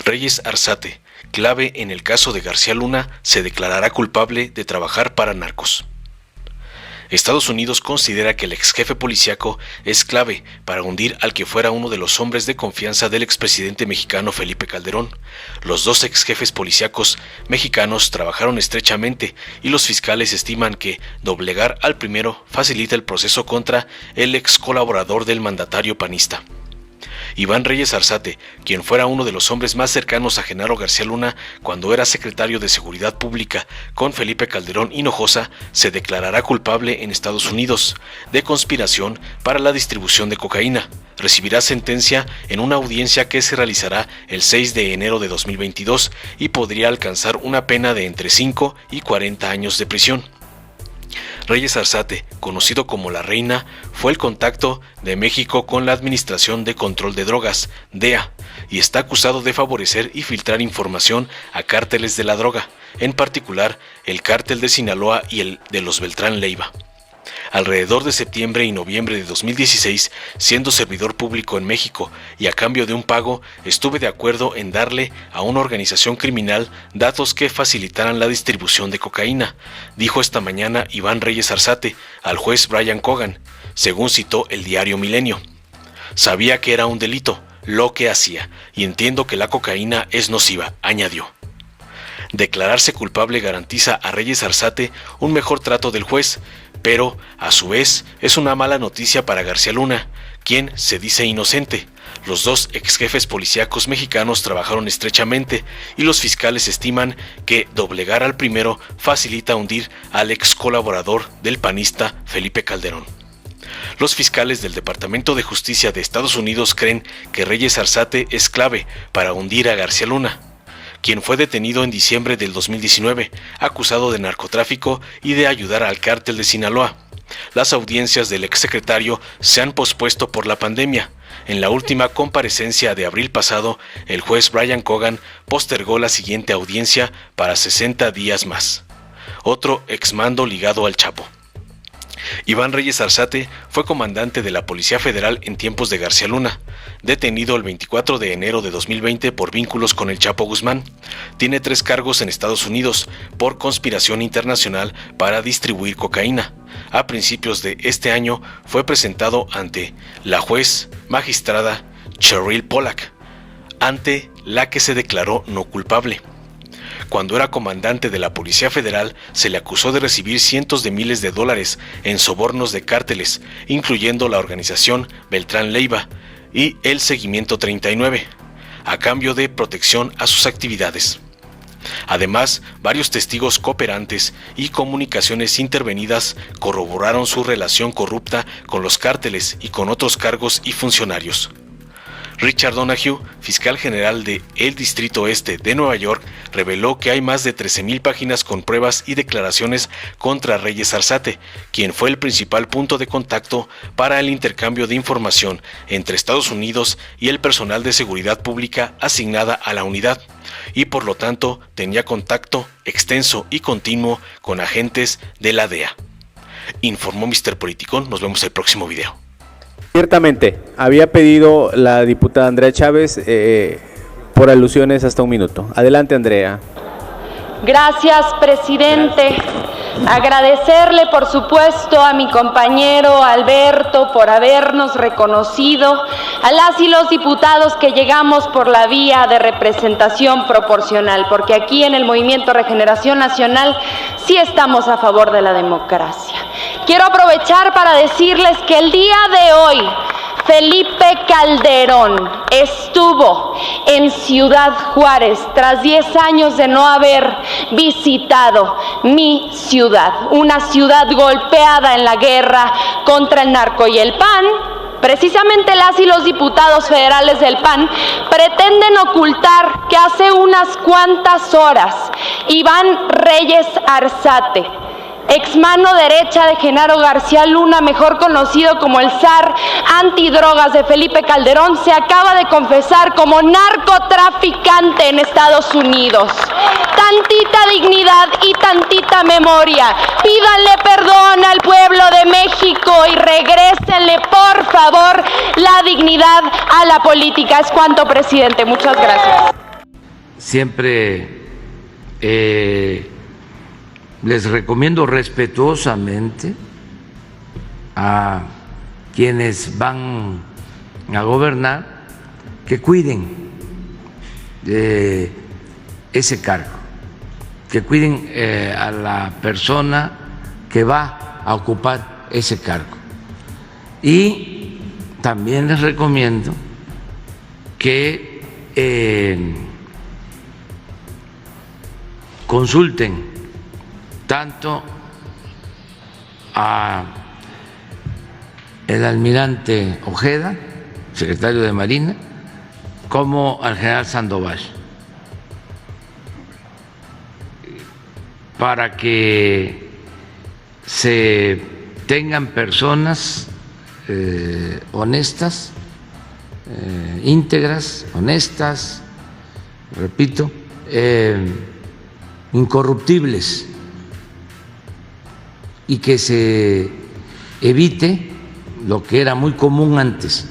Reyes Arzate, clave en el caso de García Luna, se declarará culpable de trabajar para narcos. Estados Unidos considera que el exjefe policíaco es clave para hundir al que fuera uno de los hombres de confianza del expresidente mexicano Felipe Calderón. Los dos exjefes policíacos mexicanos trabajaron estrechamente y los fiscales estiman que doblegar al primero facilita el proceso contra el ex colaborador del mandatario panista. Iván Reyes Arzate, quien fuera uno de los hombres más cercanos a Genaro García Luna cuando era secretario de Seguridad Pública con Felipe Calderón Hinojosa, se declarará culpable en Estados Unidos de conspiración para la distribución de cocaína. Recibirá sentencia en una audiencia que se realizará el 6 de enero de 2022 y podría alcanzar una pena de entre 5 y 40 años de prisión. Reyes Arzate, conocido como La Reina, fue el contacto de México con la Administración de Control de Drogas, DEA, y está acusado de favorecer y filtrar información a cárteles de la droga, en particular el cártel de Sinaloa y el de los Beltrán Leiva. Alrededor de septiembre y noviembre de 2016, siendo servidor público en México y a cambio de un pago, estuve de acuerdo en darle a una organización criminal datos que facilitaran la distribución de cocaína, dijo esta mañana Iván Reyes Arzate al juez Brian Cogan, según citó el diario Milenio. Sabía que era un delito lo que hacía y entiendo que la cocaína es nociva, añadió. Declararse culpable garantiza a Reyes Arzate un mejor trato del juez, pero, a su vez, es una mala noticia para García Luna, quien se dice inocente. Los dos exjefes policíacos mexicanos trabajaron estrechamente y los fiscales estiman que doblegar al primero facilita hundir al ex colaborador del panista Felipe Calderón. Los fiscales del Departamento de Justicia de Estados Unidos creen que Reyes Arzate es clave para hundir a García Luna, quien fue detenido en diciembre del 2019, acusado de narcotráfico y de ayudar al cártel de Sinaloa. Las audiencias del exsecretario se han pospuesto por la pandemia. En la última comparecencia de abril pasado, el juez Brian Cogan postergó la siguiente audiencia para 60 días más. Otro exmando ligado al Chapo. Iván Reyes Arzate fue comandante de la Policía Federal en tiempos de García Luna, detenido el 24 de enero de 2020 por vínculos con el Chapo Guzmán. Tiene 3 cargos en Estados Unidos por conspiración internacional para distribuir cocaína. A principios de este año fue presentado ante la juez magistrada Cheryl Pollack, ante la que se declaró no culpable. Cuando era comandante de la Policía Federal, se le acusó de recibir cientos de miles de dólares en sobornos de cárteles, incluyendo la organización Beltrán Leiva y el Seguimiento 39, a cambio de protección a sus actividades. Además, varios testigos cooperantes y comunicaciones intervenidas corroboraron su relación corrupta con los cárteles y con otros cargos y funcionarios. Richard Donahue, fiscal general de el Distrito Este de Nueva York, reveló que hay más de 13,000 páginas con pruebas y declaraciones contra Reyes Arzate, quien fue el principal punto de contacto para el intercambio de información entre Estados Unidos y el personal de seguridad pública asignada a la unidad, y por lo tanto tenía contacto extenso y continuo con agentes de la DEA. Informó Mr. Politicón. Nos vemos el próximo video. Ciertamente, había pedido la diputada Andrea Chávez por alusiones hasta 1 minuto. Adelante, Andrea. Gracias, presidente. Agradecerle, por supuesto, a mi compañero Alberto por habernos reconocido, a las y los diputados que llegamos por la vía de representación proporcional, porque aquí en el Movimiento Regeneración Nacional sí estamos a favor de la democracia. Quiero aprovechar para decirles que el día de hoy Felipe Calderón estuvo en Ciudad Juárez tras 10 años de no haber visitado mi ciudad, una ciudad golpeada en la guerra contra el narco y el PAN. Precisamente las y los diputados federales del PAN pretenden ocultar que hace unas cuantas horas Iván Reyes Arzate, ex mano derecha de Genaro García Luna, mejor conocido como el zar antidrogas de Felipe Calderón, se acaba de confesar como narcotraficante en Estados Unidos. Tantita dignidad y tantita memoria. Pídanle perdón al pueblo de México y regrésenle, por favor, la dignidad a la política. Es cuanto, presidente. Muchas gracias. siempre les recomiendo respetuosamente a quienes van a gobernar que cuiden ese cargo, que cuiden a la persona que va a ocupar ese cargo. Y también les recomiendo que consulten tanto a el almirante Ojeda, secretario de Marina, como al general Sandoval, para que se tengan personas honestas, íntegras, honestas, repito, incorruptibles, y que se evite lo que era muy común antes,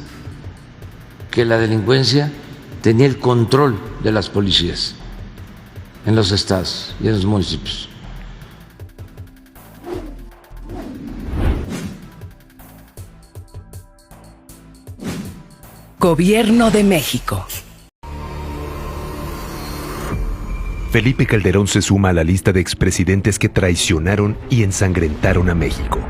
que la delincuencia tenía el control de las policías en los estados y en los municipios. Gobierno de México. Felipe Calderón se suma a la lista de expresidentes que traicionaron y ensangrentaron a México.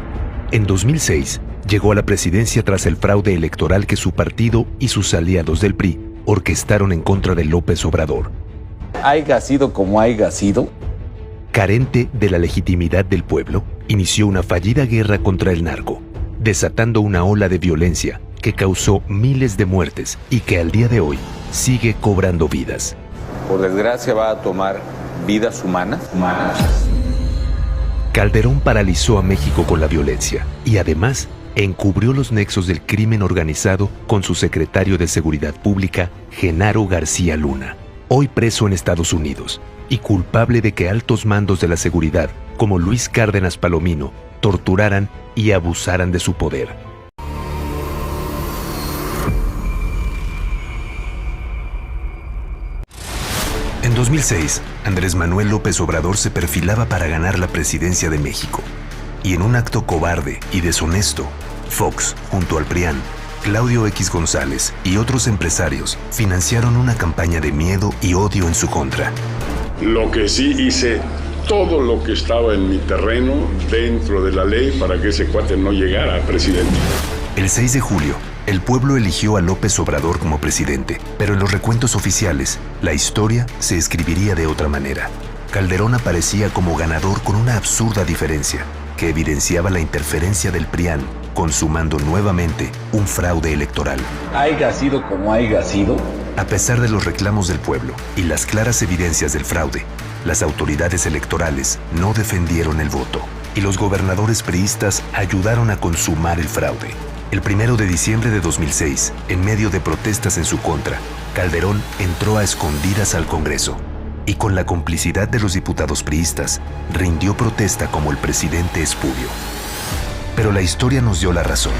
En 2006, llegó a la presidencia tras el fraude electoral que su partido y sus aliados del PRI orquestaron en contra de López Obrador. Haiga sido como haiga sido. Carente de la legitimidad del pueblo, inició una fallida guerra contra el narco, desatando una ola de violencia que causó miles de muertes y que al día de hoy sigue cobrando vidas. Por desgracia va a tomar vidas humanas. Calderón paralizó a México con la violencia y además encubrió los nexos del crimen organizado con su secretario de Seguridad Pública, Genaro García Luna, hoy preso en Estados Unidos y culpable de que altos mandos de la seguridad, como Luis Cárdenas Palomino, torturaran y abusaran de su poder. En 2006, Andrés Manuel López Obrador se perfilaba para ganar la presidencia de México. Y en un acto cobarde y deshonesto, Fox, junto al PRIAN, Claudio X González y otros empresarios financiaron una campaña de miedo y odio en su contra. Lo que sí hice, todo lo que estaba en mi terreno, dentro de la ley, para que ese cuate no llegara a presidente. El 6 de julio, el pueblo eligió a López Obrador como presidente, pero en los recuentos oficiales, la historia se escribiría de otra manera. Calderón aparecía como ganador con una absurda diferencia, que evidenciaba la interferencia del PRIAN, consumando nuevamente un fraude electoral. Haiga sido como haiga sido. A pesar de los reclamos del pueblo y las claras evidencias del fraude, las autoridades electorales no defendieron el voto, y los gobernadores priistas ayudaron a consumar el fraude. El 1 de diciembre de 2006, en medio de protestas en su contra, Calderón entró a escondidas al Congreso y con la complicidad de los diputados priistas, rindió protesta como el presidente espurio. Pero la historia nos dio la razón.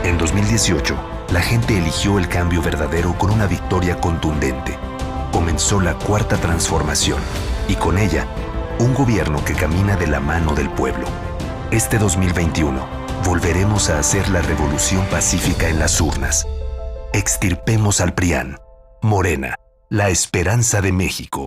En 2018, la gente eligió el cambio verdadero con una victoria contundente. Comenzó la Cuarta Transformación y con ella, un gobierno que camina de la mano del pueblo. Este 2021, volveremos a hacer la revolución pacífica en las urnas. Extirpemos al PRIAN. Morena, la esperanza de México.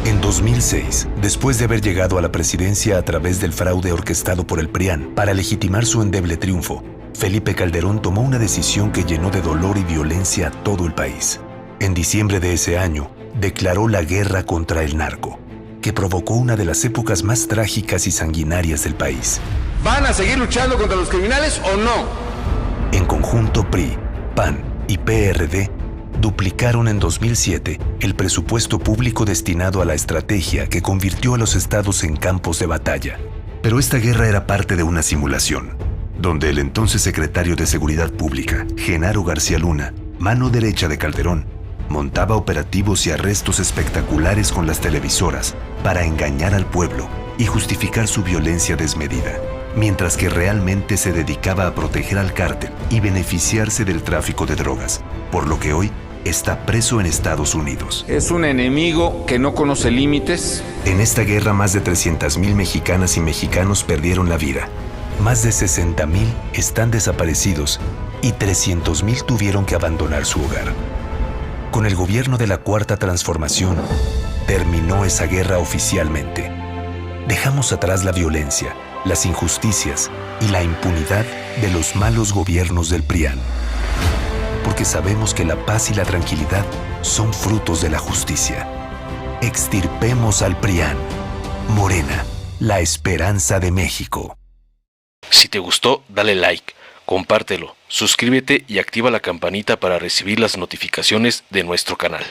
En 2006, después de haber llegado a la presidencia a través del fraude orquestado por el PRIAN para legitimar su endeble triunfo, Felipe Calderón tomó una decisión que llenó de dolor y violencia a todo el país. En diciembre de ese año, declaró la guerra contra el narco, que provocó una de las épocas más trágicas y sanguinarias del país. ¿Van a seguir luchando contra los criminales o no? En conjunto, PRI, PAN y PRD duplicaron en 2007 el presupuesto público destinado a la estrategia que convirtió a los estados en campos de batalla. Pero esta guerra era parte de una simulación, donde el entonces secretario de Seguridad Pública, Genaro García Luna, mano derecha de Calderón, montaba operativos y arrestos espectaculares con las televisoras para engañar al pueblo y justificar su violencia desmedida. mientras que realmente se dedicaba a proteger al cártel y beneficiarse del tráfico de drogas, por lo que hoy está preso en Estados Unidos. Es un enemigo que no conoce límites. En esta guerra más de 300,000 mexicanas y mexicanos perdieron la vida. Más de 60,000 están desaparecidos y 300,000 tuvieron que abandonar su hogar. Con el gobierno de la Cuarta Transformación, terminó esa guerra oficialmente. Dejamos atrás la violencia, las injusticias y la impunidad de los malos gobiernos del PRIAN. Porque sabemos que la paz y la tranquilidad son frutos de la justicia. Extirpemos al PRIAN. Morena, la esperanza de México. Si te gustó, dale like, compártelo, suscríbete y activa la campanita para recibir las notificaciones de nuestro canal.